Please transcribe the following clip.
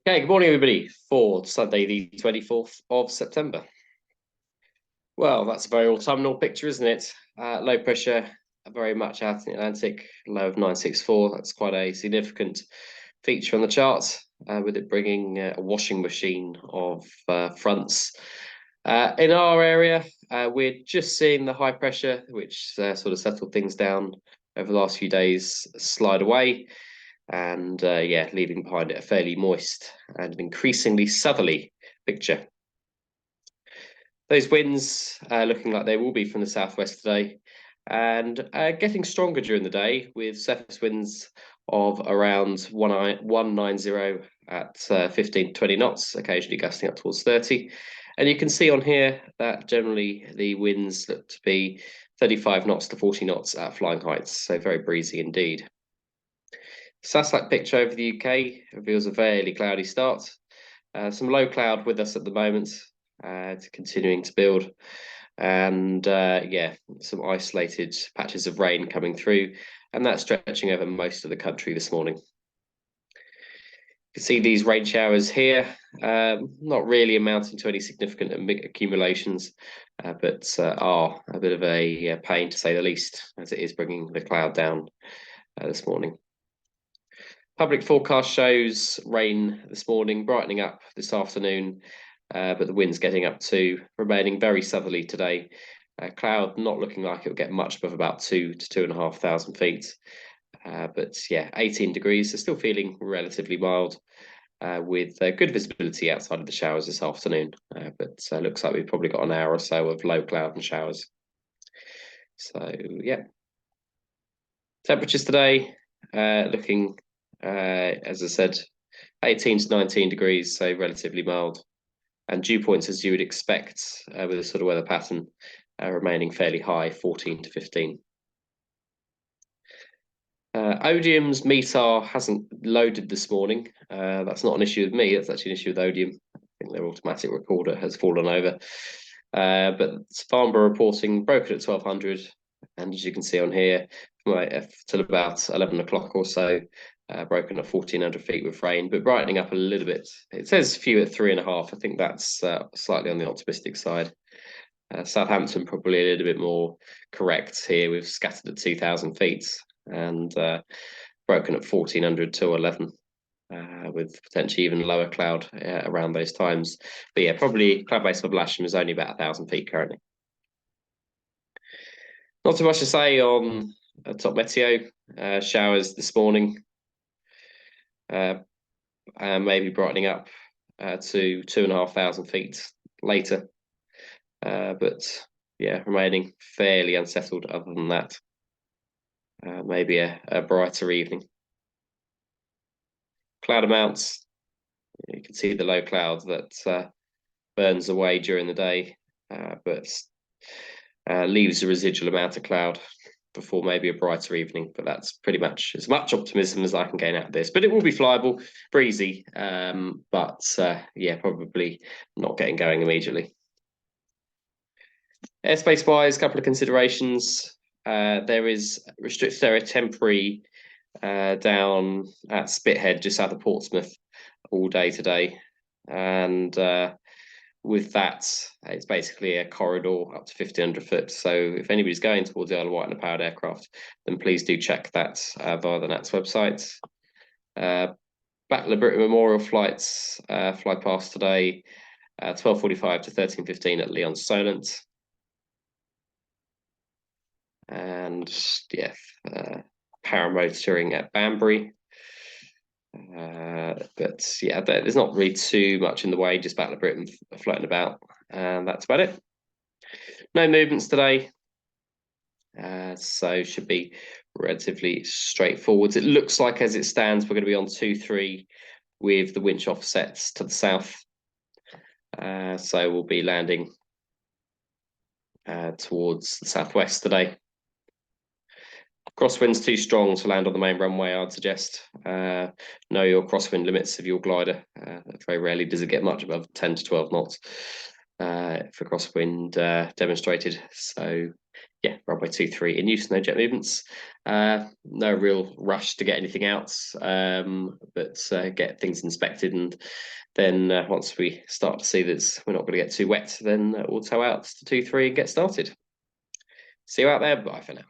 Okay, good morning, everybody, for Sunday, the 24th of September. Well, that's a very autumnal picture, isn't it? Low pressure, very much out in the Atlantic, low of 964. That's quite a significant feature on the chart, with it bringing a washing machine of fronts. In our area, we're just seeing the high pressure, which sort of settled things down over the last few days, slide away. And yeah, leaving behind it a fairly moist and an increasingly southerly picture. Those winds looking like they will be from the southwest today, and getting stronger during the day with surface winds of around 190 at 15 to 20 knots, occasionally gusting up towards 30. And you can see on here that generally the winds look to be 35 knots to 40 knots at flying heights, so very breezy indeed. Satellite picture over the UK reveals a fairly cloudy start. Some low cloud with us at the moment, continuing to build. And yeah, some isolated patches of rain coming through, and that's stretching over most of the country this morning. You can see these rain showers here, not really amounting to any significant accumulations, but are a bit of a pain to say the least, as it is bringing the cloud down this morning. Public forecast shows rain this morning, brightening up this afternoon, but the wind's getting up to remaining very southerly today. Cloud not looking like it'll get much above about 2,000 to 2,500 feet. But yeah, 18 degrees, so still feeling relatively mild, with good visibility outside of the showers this afternoon. But looks like we've probably got an hour or so of low cloud and showers. So yeah, temperatures today looking, as I said, 18 to 19 degrees, so relatively mild. And dew points, as you would expect with this sort of weather pattern, remaining fairly high, 14 to 15. Odium's METAR hasn't loaded this morning. That's not an issue with me, that's actually an issue with Odium. I think their automatic recorder has fallen over. But Farnborough reporting broken at 1200. And as you can see on here, till about 11 o'clock or so, broken at 1400 feet with rain, but brightening up a little bit. It says few at 3.5. I think that's slightly on the optimistic side. Southampton probably a little bit more correct here. We've scattered at 2000 feet and broken at 1400 to 11. With potentially even lower cloud around those times. But yeah, probably cloud base of Lasham is only about 1,000 feet currently. Not too much to say on top meteo. Showers this morning, maybe brightening up to 2,500 feet later. But yeah, remaining fairly unsettled other than that. Maybe a brighter evening. Cloud amounts, you can see the low cloud that burns away during the day, but leaves a residual amount of cloud before maybe a brighter evening. But that's pretty much as much optimism as I can gain out of this. But it will be flyable, breezy, but yeah, probably not getting going immediately. Airspace wise, a couple of considerations. There is restricted area temporary down at Spithead, just south of Portsmouth, all day today. And with that, it's basically a corridor up to 1,500 foot. So if anybody's going towards the Isle of Wight in a powered aircraft, then please do check that via the NATS website. Battle of Britain Memorial flights fly past today, 12:45 to 13:15 at Lyon Solent. And yeah, paramotoring at Banbury. But yeah, there's not really too much in the way, just Battle of Britain floating about, and that's about it. No movements today, so should be relatively straightforward. It looks like as it stands, we're going to be on 2-3 with the winch offsets to the south. So we'll be landing towards the southwest today. Crosswind's too strong to land on the main runway, I'd suggest. Know your crosswind limits of your glider. Very rarely does it get much above 10 to 12 knots. for crosswind demonstrated. So yeah, runway 23 in use, no jet movements. No real rush to get anything out, but get things inspected, and then once we start to see that we're not going to get too wet, then we'll tow out to 2-3 and get started. See you out there. Bye for now.